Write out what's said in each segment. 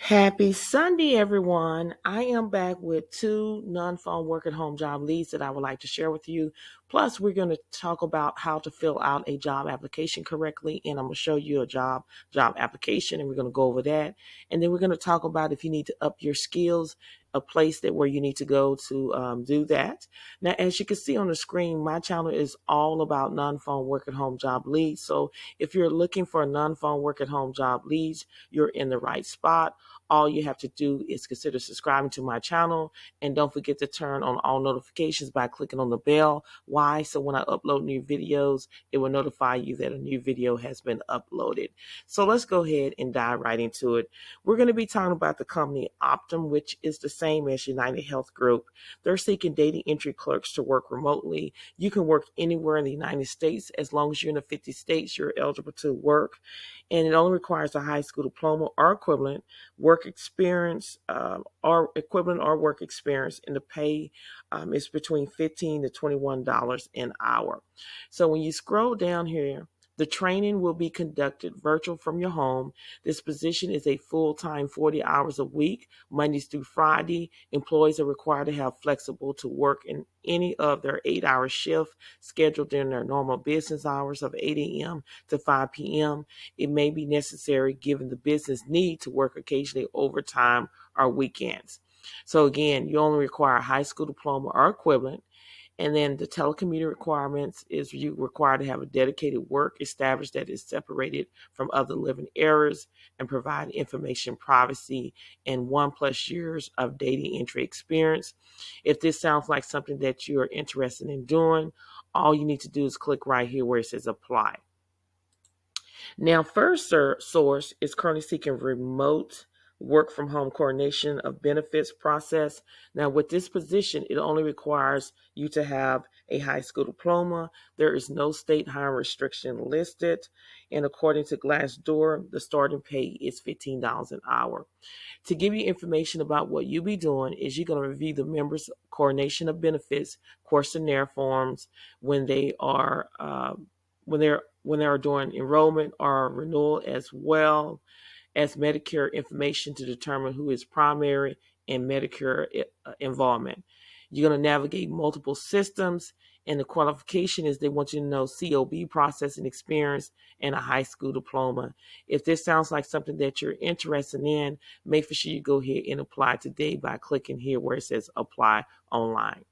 Happy Sunday, everyone. I am back with two non-phone work at home job leads that I would like to share with you. Plus, we're going to talk about how to fill out a job application correctly, and I'm going to show you a job application, and we're going to go over that. And then we're going to talk about if you need to up your skills, a place that where you need to go to do that. Now, as you can see on the screen, my channel is all about non-phone work at home job leads. So if you're looking for a non-phone work at home job leads, you're in the right spot. All you have to do is consider subscribing to my channel, and don't forget to turn on all notifications by clicking on the bell. Why? So when I upload new videos, it will notify you that a new video has been uploaded. So let's go ahead and dive right into it. We're going to be talking about the company Optum, which is the same as United Health Group. They're seeking data entry clerks to work remotely. You can work anywhere in the United States. As long as you're in the 50 states, you're eligible to work. And it only requires a high school diploma or equivalent work experience, or equivalent or work experience, and the pay is between $15 to $21 an hour. So when you scroll down here, the training will be conducted virtual from your home. This position is a full-time 40 hours a week, Mondays through Friday. Employees are required to have flexible to work in any of their 8-hour shift scheduled during their normal business hours of 8 a.m. to 5 p.m. It may be necessary given the business need to work occasionally overtime or weekends. So again, you only require a high school diploma or equivalent. And then the telecommuting requirements is you require to have a dedicated work established that is separated from other living areas and provide information privacy and 1+ years of data entry experience. If this sounds like something that you're interested in doing, all you need to do is click right here where it says apply. Now, Sirsource is currently seeking remote work from home coordination of benefits process. Now, with this position, it only requires you to have a high school diploma. There is no state hiring restriction listed. And according to Glassdoor, the starting pay is $15 an hour. To give you information about what you'll be doing is you're going to review the members' coordination of benefits questionnaire forms when they are when they are doing enrollment or renewal, as well as Medicare information to determine who is primary and Medicare involvement. You're going to navigate multiple systems, and the qualification is they want you to know COB processing experience and a high school diploma. If this sounds like something that you're interested in, make sure you go ahead and apply today by clicking here where it says apply online.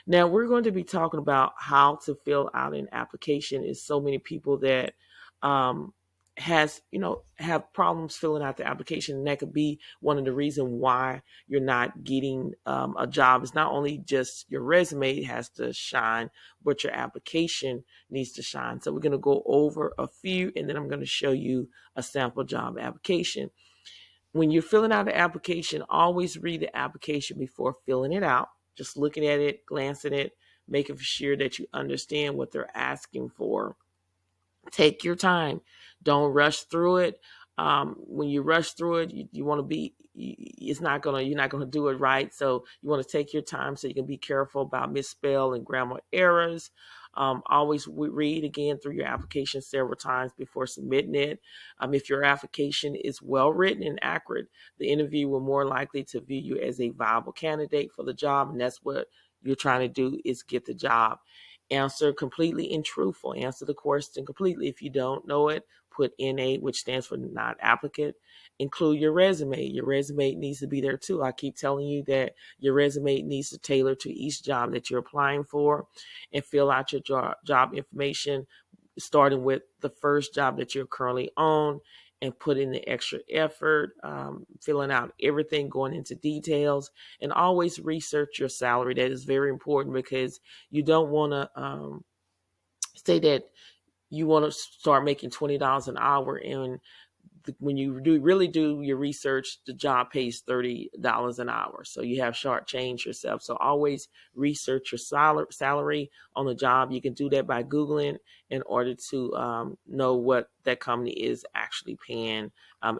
Now we're going to be talking about how to fill out an application. Is so many people that um, have problems filling out the application, and that could be one of the reasons why you're not getting a job. It's not only just your resume has to shine, but your application needs to shine. So we're going to go over a few, and then I'm going to show you a sample job application. When you're filling out the application, always read the application before filling it out. Just looking at it, glancing at it, making sure that you understand what they're asking for. Take your time. Don't rush through it. When you rush through it, you want to be, you're not gonna do it right. So you want to take your time so you can be careful about misspell and grammar errors. Always read again through your application several times before submitting it. If your application is well written and accurate, the interview will more likely to view you as a viable candidate for the job, and that's what you're trying to do, is get the job. Answer completely and truthful. Answer the question completely. If you don't know it, put NA, which stands for not applicant. Include your resume. Your resume needs to be there too. I keep telling you that your resume needs to tailor to each job that you're applying for, and fill out your job information, starting with the first job that you're currently on, and put in the extra effort, filling out everything, going into details, and always research your salary. That is very important, because you don't want to say that you want to start making $20 an hour, and when you really do your research, the job pays $30 an hour. So you have shortchanged yourself. So always research your salary on the job. You can do that by Googling in order to know what that company is actually paying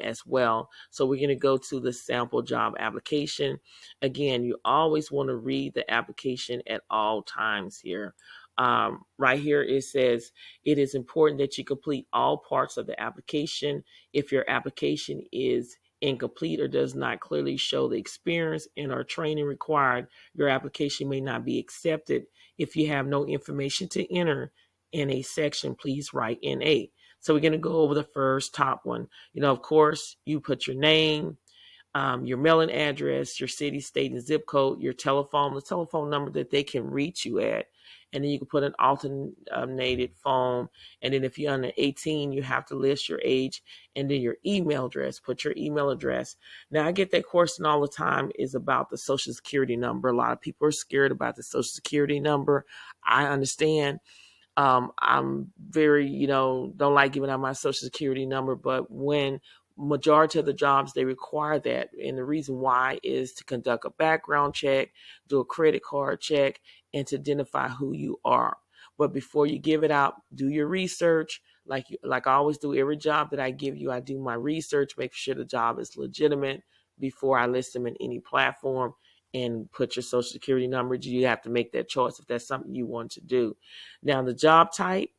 as well. So we're going to go to the sample job application. Again, you always want to read the application at all times here. Right here it says it is important that you complete all parts of the application. If your application is incomplete or does not clearly show the experience and or training required, your application may not be accepted. If you have no information to enter in a section, please write NA. So we're going to go over the first top one. Of course, you put your name, your mailing address, your city, state, and zip code, your telephone, the telephone number that they can reach you at. And then you can put an alternated phone. And then if you're under 18, you have to list your age and then your email address. Put your email address. Now, I get that question all the time is about the Social Security number. A lot of people are scared about the Social Security number. I understand. I'm very, don't like giving out my Social Security number, but when majority of the jobs, they require that. And the reason why is to conduct a background check, do a credit card check, and to identify who you are. But before you give it out, do your research. Like I always do, every job that I give you, I do my research, make sure the job is legitimate before I list them in any platform and put your Social Security number. You have to make that choice if that's something you want to do. Now, the job type,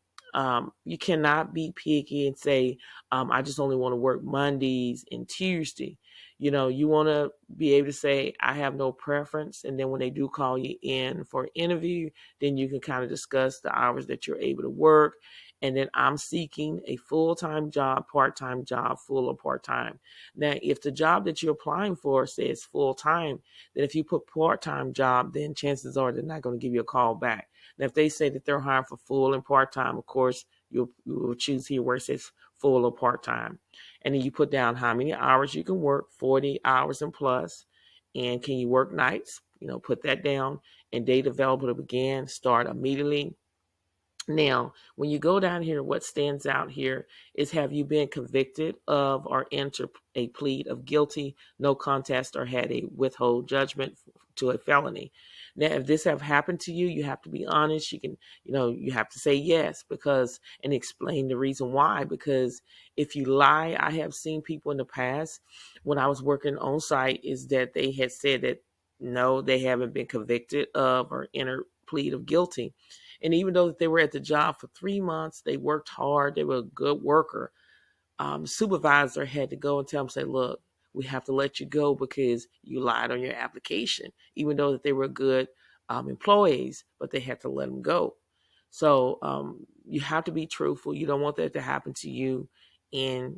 you cannot be picky and say, I just only want to work Mondays and Tuesday. You want to be able to say, I have no preference. And then when they do call you in for an interview, then you can kind of discuss the hours that you're able to work. And then I'm seeking a full-time job, part-time job, full or part-time. Now, if the job that you're applying for says full-time, then if you put part-time job, then chances are they're not going to give you a call back. Now, if they say that they're hiring for full and part-time, of course, you'll choose here where it says full or part-time. And then you put down how many hours you can work, 40 hours and plus. And can you work nights? Put that down. And date available to begin, start immediately. Now, when you go down here, what stands out here is, have you been convicted of or entered a plea of guilty, no contest, or had a withhold judgment to a felony? Now, if this have happened to you, you have to be honest. You have to say yes and explain the reason why. Because if you lie, I have seen people in the past when I was working on site is that they had said that no, they haven't been convicted of or entered plea of guilty. And even though they were at the job for 3 months, they worked hard, they were a good worker. The supervisor had to go and tell them, say, look, we have to let you go because you lied on your application, even though that they were good employees, but they had to let them go. So you have to be truthful. You don't want that to happen to you. And,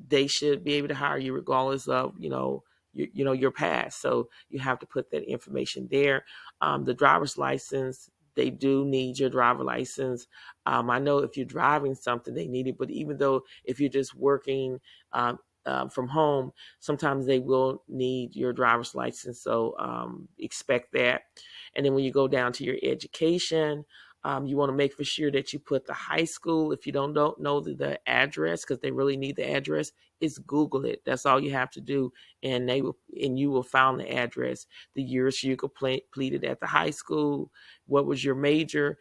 they should be able to hire you regardless of, your past. So you have to put that information there. The driver's license, they do need your driver license. I know if you're driving something, they need it. But even though if you're just working from home, sometimes they will need your driver's license. So expect that. And then when you go down to your education, you want to make for sure that you put the high school. If you don't know the address, because they really need the address, is Google it. That's all you have to do, and you will find the address. The years you completed at the high school, what was your major.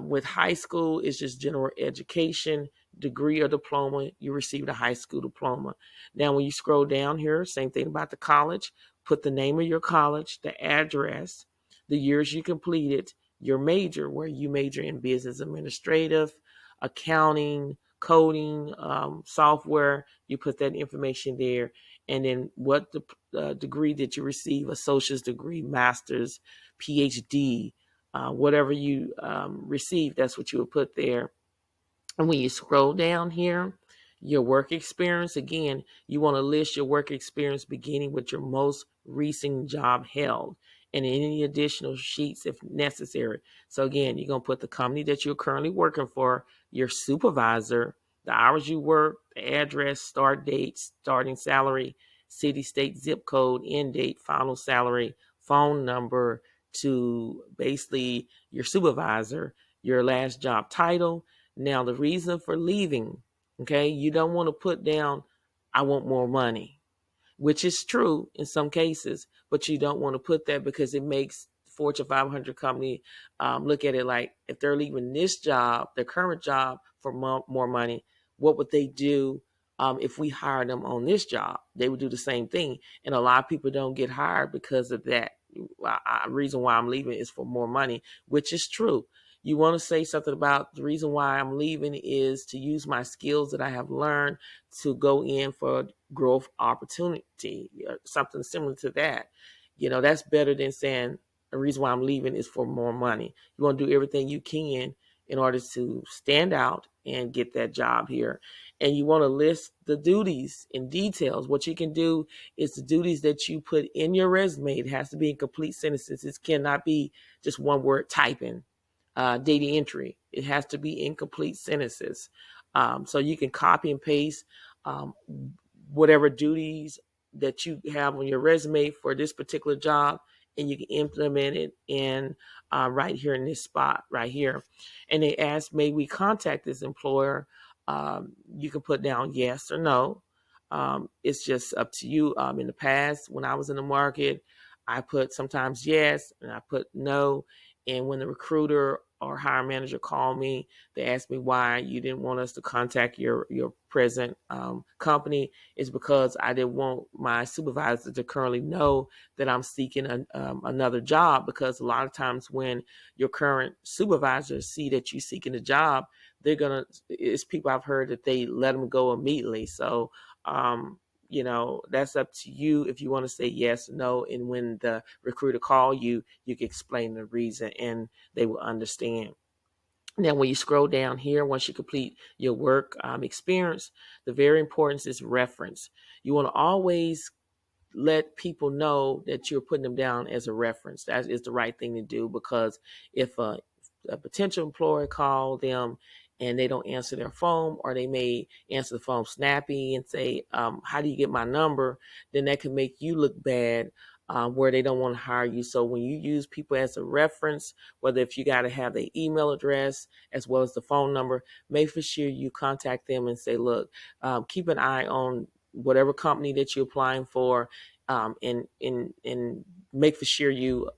With high school, it's just general education, degree or diploma. You received a high school diploma. Now, when you scroll down here, same thing about the college. Put the name of your college, the address, the years you completed, your major, where you major in business administrative, accounting, coding, software. You put that information there. And then what the degree that you receive, associate's degree, master's, PhD, whatever you receive, that's what you would put there. And when you scroll down here, your work experience, again, you want to list your work experience beginning with your most recent job held and any additional sheets if necessary. So again, you're going to put the company that you're currently working for, your supervisor, the hours you work, the address, start date, starting salary, city, state, zip code, end date, final salary, phone number to basically your supervisor, your last job title. Now, the reason for leaving, okay, you don't want to put down, I want more money, which is true in some cases, but you don't want to put that because it makes Fortune 500 company look at it like, if they're leaving this job, their current job, for more money, what would they do if we hire them on this job? They would do the same thing. And a lot of people don't get hired because of that. Reason why I'm leaving is for more money, which is true. You want to say something about the reason why I'm leaving is to use my skills that I have learned to go in for growth opportunity, something similar to that. That's better than saying the reason why I'm leaving is for more money. You want to do everything you can in order to stand out and get that job here. And you want to list the duties in details. What you can do is the duties that you put in your resume. It has to be in complete sentences. It cannot be just one word typing. Data entry. It has to be in complete sentences. So you can copy and paste um, whatever duties that you have on your resume for this particular job, and you can implement it in right here in this spot right here. And they ask, may we contact this employer? You can put down yes or no. It's just up to you. In the past, when I was in the market, I put sometimes yes and I put no. And when the recruiter or hiring manager called me, they asked me why you didn't want us to contact your present company. Is because I didn't want my supervisor to currently know that I'm seeking another job. Because a lot of times when your current supervisors see that you're seeking a job, it's people I've heard that they let them go immediately. So, that's up to you if you want to say yes or no. And when the recruiter call you, you can explain the reason and they will understand. Now, when you scroll down here, once you complete your work experience, the very important is reference. You want to always let people know that you're putting them down as a reference. That is the right thing to do, because if a potential employer call them and they don't answer their phone, or they may answer the phone snappy and say, how do you get my number? Then that can make you look bad, where they don't want to hire you. So when you use people as a reference, whether if you got to have their email address as well as the phone number, make for sure you contact them and say, look, keep an eye on whatever company that you're applying for, and make for sure you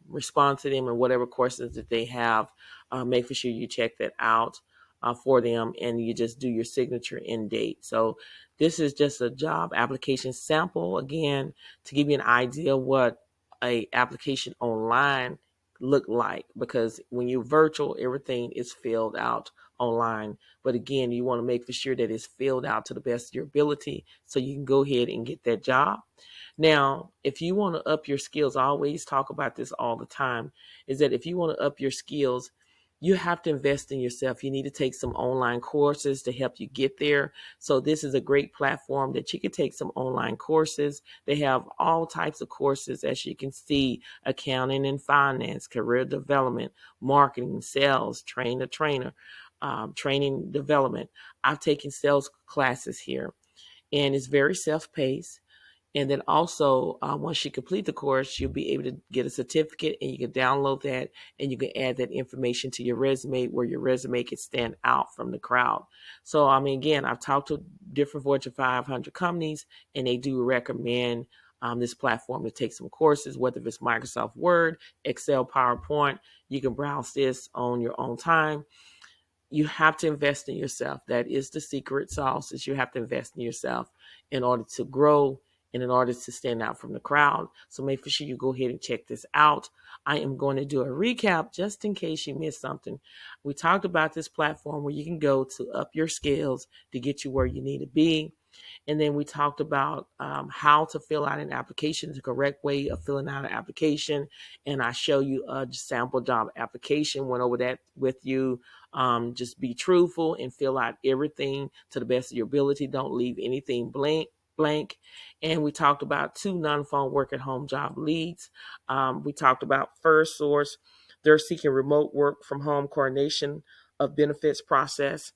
respond to them, and whatever questions that they have, make for sure you check that out for them, and you just do your signature and date. So this is just a job application sample, again, to give you an idea what a application online look like, because when you're virtual, everything is filled out online. But again, you want to make for sure that it's filled out to the best of your ability so you can go ahead and get that job. Now, if you want to up your skills, I always talk about this all the time, is that if you want to up your skills, you have to invest in yourself. You need to take some online courses to help you get there. So this is a great platform that you can take some online courses. They have all types of courses, as you can see: accounting and finance, career development, marketing, sales, trainer, training development. I've taken sales classes here, and it's very self-paced. And then also, once you complete the course, you'll be able to get a certificate, and you can download that, and you can add that information to your resume, where your resume can stand out from the crowd. So, again, I've talked to different Fortune 500 companies, and they do recommend this platform to take some courses, whether it's Microsoft Word, Excel, PowerPoint. You can browse this on your own time. You have to invest in yourself. That is the secret sauce, is you have to invest in yourself in order to grow and in order to stand out from the crowd. So make sure you go ahead and check this out. I am going to do a recap just in case you missed something. We talked about this platform where you can go to up your skills to get you where you need to be. And then we talked about how to fill out an application, the correct way of filling out an application. And I show you a sample job application, went over that with you. Just be truthful and fill out everything to the best of your ability. Don't leave anything blank. And we talked about 2 non-phone work at home job leads. We talked about Sirsource. They're seeking remote work from home coordination of benefits process.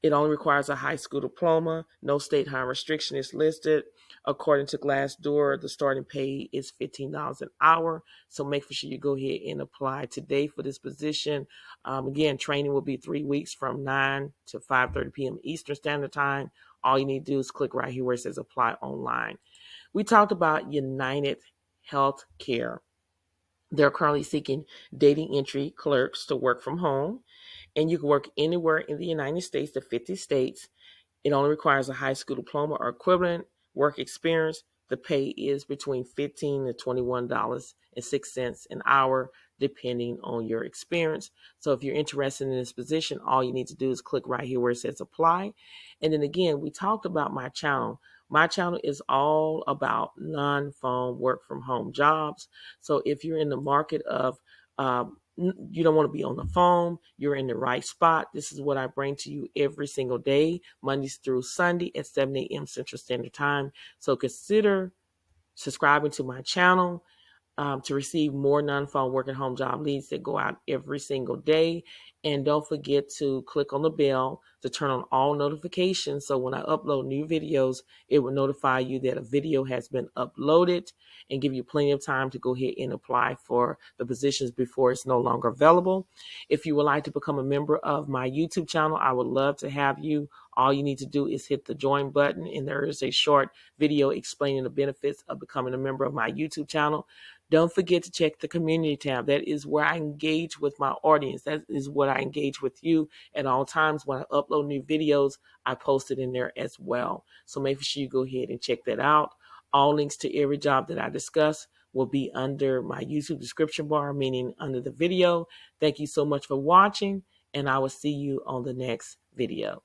It only requires a high school diploma. No state high restriction is listed. According to Glassdoor, the starting pay is $15 an hour. So make sure you go ahead and apply today for this position. Again, training will be 3 weeks from 9 to 5:30 p.m. Eastern Standard Time. All you need to do is click right here where it says apply online. We talked about United Healthcare. They're currently seeking data entry clerks to work from home, and you can work anywhere in the United States, the 50 states. It only requires a high school diploma or equivalent work experience. The pay is between $15 to $21.06 an hour, depending on your experience. So if you're interested in this position, all you need to do is click right here where it says apply. And then again, we talked about my channel. My channel is all about non-phone work from home jobs. So if you're in the market of you don't want to be on the phone, you're in the right spot. This is what I bring to you every single day, Mondays through Sunday at 7 a.m. Central Standard Time. So consider subscribing to my channel to receive more non-phone work at home job leads that go out every single day. And don't forget to click on the bell to turn on all notifications. So when I upload new videos, it will notify you that a video has been uploaded and give you plenty of time to go ahead and apply for the positions before it's no longer available. If you would like to become a member of my YouTube channel, I would love to have you. All you need to do is hit the join button, and there is a short video explaining the benefits of becoming a member of my YouTube channel. Don't forget to check the community tab. That is where I engage with my audience. That is what I engage with you at all times. When I upload new videos, I post it in there as well. So make sure you go ahead and check that out. All links to every job that I discuss will be under my YouTube description bar, meaning under the video. Thank you so much for watching, and I will see you on the next video.